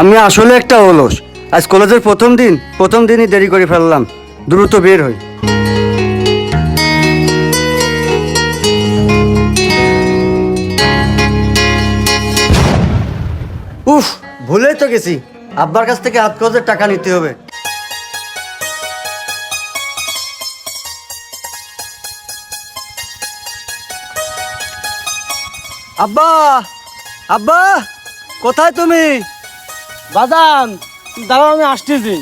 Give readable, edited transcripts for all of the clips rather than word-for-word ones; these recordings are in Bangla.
আমি আসলে একটা অলস। আজ কলেজের প্রথম দিনই দেরি করে ফেললাম। দ্রুত বের হই। উফ, ভুলেই তো গেছি। আব্বার কাছ থেকে হাত খরচের টাকা নিতে হবে। আব্বা, আব্বা, কোথায় তুমি? বাজান দাঁড়াও, আমি আসতেছি।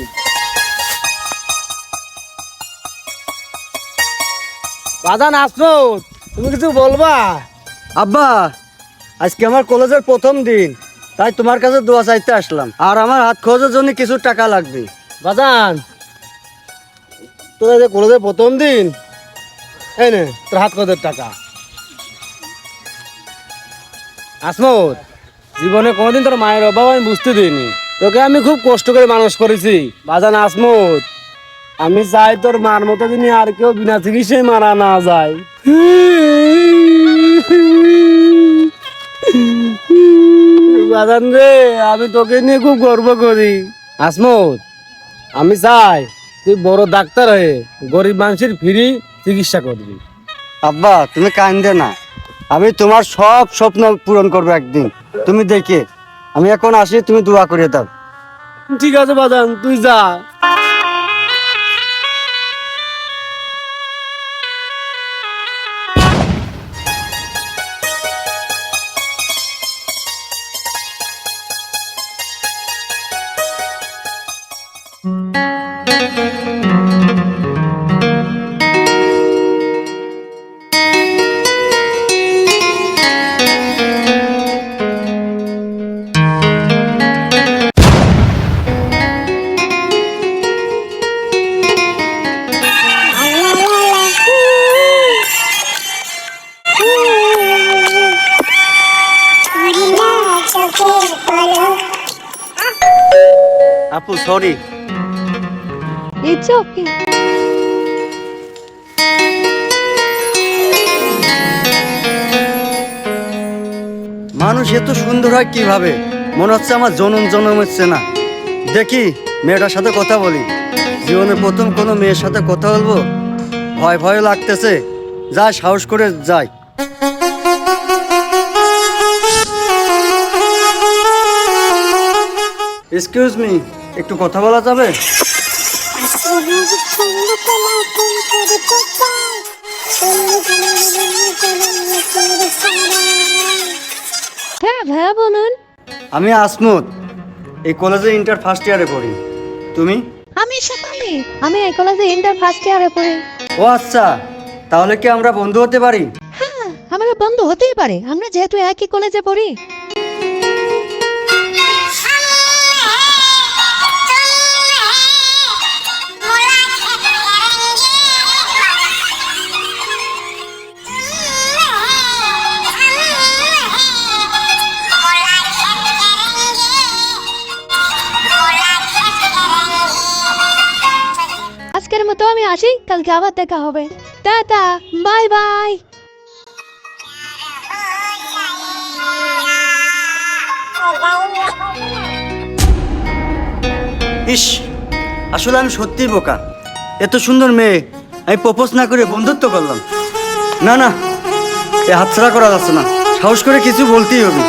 বাজান আসছো, তুমি কিছু বলবা? আব্বা, আজকে আমার কলেজের প্রথম দিন, তাই তোমার কাছে দোয়া চাইতে আসলাম। আর আমার হাত খরচের জন্য কিছু টাকা লাগবে। বাজান তোর এই যে কলেজের প্রথম দিন, এই নে তোর হাত কদের টাকা। আসমত, জীবনে কোনোদিন তোর মায়ের অভাব আমি বুঝতে দিইনি। তোকে আমি খুব কষ্ট করে মানুষ করেছি বাজান আসমত। আমি চাই তোর মার মতো দিনই আর কেউ বিনা চিকিৎসায় মারা না যায়। বাজান রে, আমি তোকে নিয়ে খুব গর্ব করি। আসমত, আমি চাই তুই বড় ডাক্তার হয়ে গরিব মানুষের ফ্রি চিকিৎসা করবি। আব্বা, তুমি কান্দে না। আমি তোমার সব স্বপ্ন পূরণ করবো একদিন, তুমি দেখে। আমি এখন আসি, তুমি দোয়া করে দাও। ঠিক আছে বাজান, তুই যা। আপু, সরি। It's okay. মানুষ এত সুন্দর হয় কিভাবে? মনে হচ্ছে আমার জনম হচ্ছে না। দেখি মেয়েটার সাথে কথা বলি। জীবনে প্রথম কোনো মেয়ের সাথে কথা বলবো, ভয় ভয় লাগতেছে। যাই, সাহস করে যাই। এক্সকিউজ মি, একটু কথা বলা যাবে? হ্যাঁ ভাইয়া বলুন। আমি আসমত, এই কলেজে ইন্টার ফার্স্ট ইয়ারে পড়ি। তুমি? আমি শেফালি, আমি এই কলেজে ইন্টার ফার্স্ট ইয়ারে পড়ি। ও আচ্ছা, তাহলে কি আমরা বন্ধু হতে পারি? হ্যাঁ, আমরা বন্ধু হতেই পারে, আমরা যেহেতু একই কলেজে পড়ি। আজকের মতো আমি আসি, কালকে আবার দেখা হবে। Tata, bye bye. ইস, আসলে আমি সত্যিই বোকা। এত সুন্দর মেয়ে আমি প্রপোজ না করে বন্ধুত্ব করলাম। না না, এ হাতছাড়া করা যাচ্ছে না। সাহস করে কিছু বলতেই হবে।